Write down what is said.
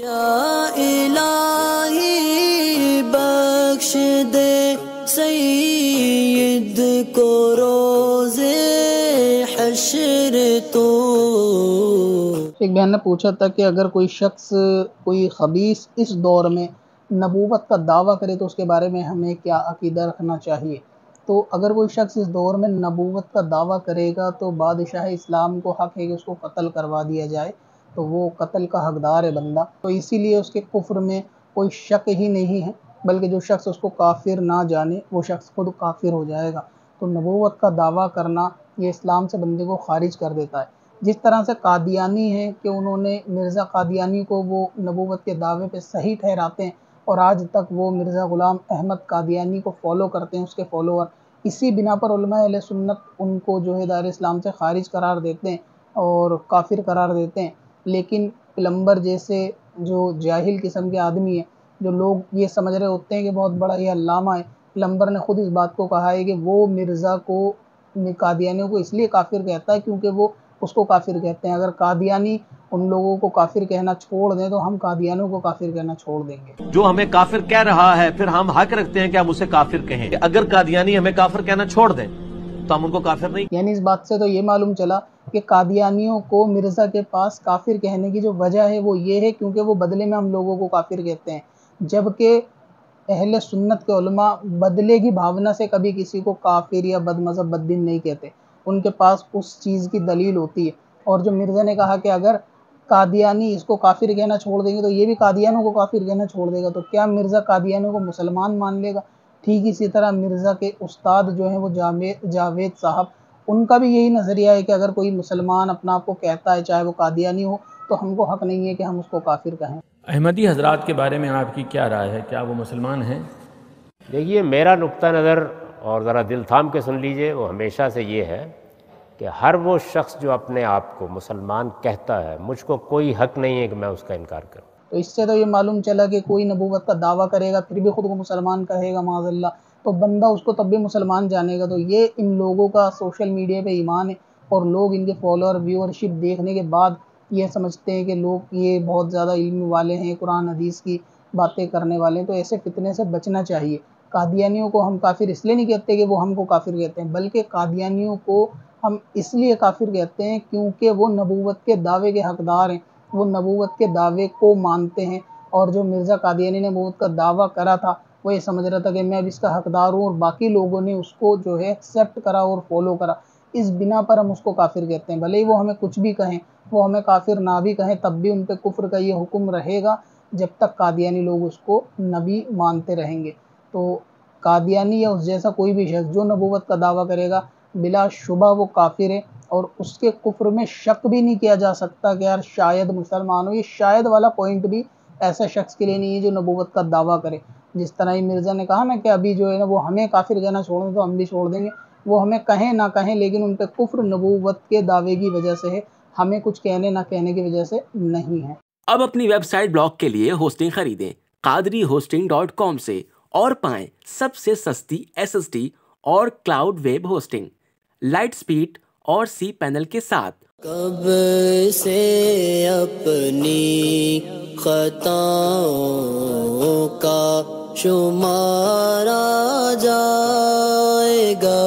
یا الہی بخش دے سید کو روزے حشر تو۔ ایک بہن نے پوچھا تھا کہ اگر کوئی شخص کوئی خبیث اس دور میں نبوت کا دعویٰ کرے تو اس کے بارے میں ہمیں کیا عقیدہ رکھنا چاہیے؟ تو اگر کوئی شخص اس دور میں نبوت کا دعویٰ کرے گا تو بادشاہ اسلام کو حق ہے کہ اس کو قتل کروا دیا جائے، تو وہ قتل کا حقدار ہے بندہ، تو اسی لیے اس کے کفر میں کوئی شک ہی نہیں ہے، بلکہ جو شخص اس کو کافر نہ جانے وہ شخص خود کافر ہو جائے گا۔ تو نبوت کا دعویٰ کرنا یہ اسلام سے بندے کو خارج کر دیتا ہے۔ جس طرح سے قادیانی ہیں کہ انہوں نے مرزا قادیانی کو وہ نبوت کے دعوے پہ صحیح ٹھہراتے ہیں، اور آج تک وہ مرزا غلام احمد قادیانی کو فالو کرتے ہیں، اس کے فالوور۔ اسی بنا پر علماء اہل سنت ان کو جو ہے دائرہ اسلام سے خارج قرار دیتے ہیں اور کافر قرار دیتے ہیں۔ لیکن پلمبر جیسے جو جاہل قسم کے آدمی ہیں، جو لوگ یہ سمجھ رہے ہوتے ہیں کہ بہت بڑا یہ علامہ ہے، پلمبر نے خود اس بات کو کہا ہے کہ وہ مرزا کو قادیانیوں کو اس لیے کافر کہتا ہے کیونکہ وہ اس کو کافر کہتے ہیں۔ اگر قادیانی ان لوگوں کو کافر کہنا چھوڑ دیں تو ہم قادیانیوں کو کافر کہنا چھوڑ دیں گے۔ جو ہمیں کافر کہہ رہا ہے پھر ہم حق رکھتے ہیں کہ ہم اسے کافر کہیں۔ اگر قادیانی ہمیں کافر کہنا چھوڑ دیں تو ہم ان کو کافر نہیں۔ یعنی اس بات سے تو یہ معلوم چلا کہ قادیانیوں کو مرزا کے پاس کافر کہنے کی جو وجہ ہے وہ یہ ہے کیونکہ وہ بدلے میں ہم لوگوں کو کافر کہتے ہیں، جبکہ اہل سنت کے علماء بدلے کی بھاونا سے کبھی کسی کو کافر یا بد مذہب بد دین نہیں کہتے، ان کے پاس اس چیز کی دلیل ہوتی ہے۔ اور جو مرزا نے کہا کہ اگر قادیانی اس کو کافر کہنا چھوڑ دیں گے تو یہ بھی قادیانوں کو کافر کہنا چھوڑ دے گا، تو کیا مرزا قادیانوں کو مسلمان مان لے گا؟ ٹھیک اسی طرح مرزا کے استاد جو ہیں وہ جاوید صاحب، ان کا بھی یہی نظریہ ہے کہ اگر کوئی مسلمان اپنا آپ کو کہتا ہے چاہے وہ قادیانی ہو تو ہم کو حق نہیں ہے کہ ہم اس کو کافر کہیں۔ احمدی حضرات کے بارے میں آپ کی کیا رائے ہے؟ کیا وہ مسلمان ہیں؟ دیکھیے میرا نقطہ نظر، اور ذرا دل تھام کے سن لیجئے، وہ ہمیشہ سے یہ ہے کہ ہر وہ شخص جو اپنے آپ کو مسلمان کہتا ہے، مجھ کو کوئی حق نہیں ہے کہ میں اس کا انکار کروں۔ تو اس سے تو یہ معلوم چلا کہ کوئی نبوت کا دعویٰ کرے گا پھر بھی خود کو مسلمان کہے گا معاذ اللہ، تو بندہ اس کو تب بھی مسلمان جانے گا۔ تو یہ ان لوگوں کا سوشل میڈیا پہ ایمان ہے، اور لوگ ان کے فالوور ویورشپ دیکھنے کے بعد یہ سمجھتے ہیں کہ لوگ یہ بہت زیادہ علم والے ہیں، قرآن حدیث کی باتیں کرنے والے ہیں، تو ایسے فتنے سے بچنا چاہیے۔ قادیانیوں کو ہم کافر اس لیے نہیں کہتے کہ وہ ہم کو کافر کہتے ہیں، بلکہ قادیانیوں کو ہم اس لیے کافر کہتے ہیں کیونکہ وہ نبوت کے دعوے کے حقدار ہیں، وہ نبوت کے دعوے کو مانتے ہیں۔ اور جو مرزا قادیانی نے نبوت کا دعویٰ کرا تھا وہ یہ سمجھ رہا تھا کہ میں اب اس کا حقدار ہوں، اور باقی لوگوں نے اس کو جو ہے ایکسیپٹ کرا اور فالو کرا، اس بنا پر ہم اس کو کافر کہتے ہیں۔ بھلے ہی وہ ہمیں کچھ بھی کہیں، وہ ہمیں کافر نہ بھی کہیں، تب بھی ان پہ کفر کا یہ حکم رہے گا جب تک قادیانی لوگ اس کو نبی مانتے رہیں گے۔ تو قادیانی یا اس جیسا کوئی بھی شخص جو نبوت کا دعویٰ کرے گا بلا شبہ وہ کافر ہے، اور اس کے کفر میں شک بھی نہیں کیا جا سکتا کہ یار شاید مسلمان ہو۔ یہ شاید والا پوائنٹ بھی ایسا شخص کے لیے نہیں ہے جو نبوت کا دعویٰ کرے۔ جس طرح ہی مرزا نے کہا نا کہ ابھی جو ہے نا وہ ہمیں کافر کہنا چھوڑ دیں تو ہم بھی چھوڑ دیں گے، وہ ہمیں کہیں نہ کہیں لیکن ان پہ کفر نبوت کے دعوے کی وجہ سے ہے، ہمیں کچھ کہنے نہ کہنے کی وجہ سے نہیں ہے۔ اب اپنی ویب سائٹ بلاگ کے لیے ہوسٹنگ خریدیں قادریhosting.com سے اور پائیں سب سے سستی SSD اور cloud web hosting, light speed اور سی پینل کے ساتھ۔ کب سے اپنی خطاؤں کا شمارا جائے گا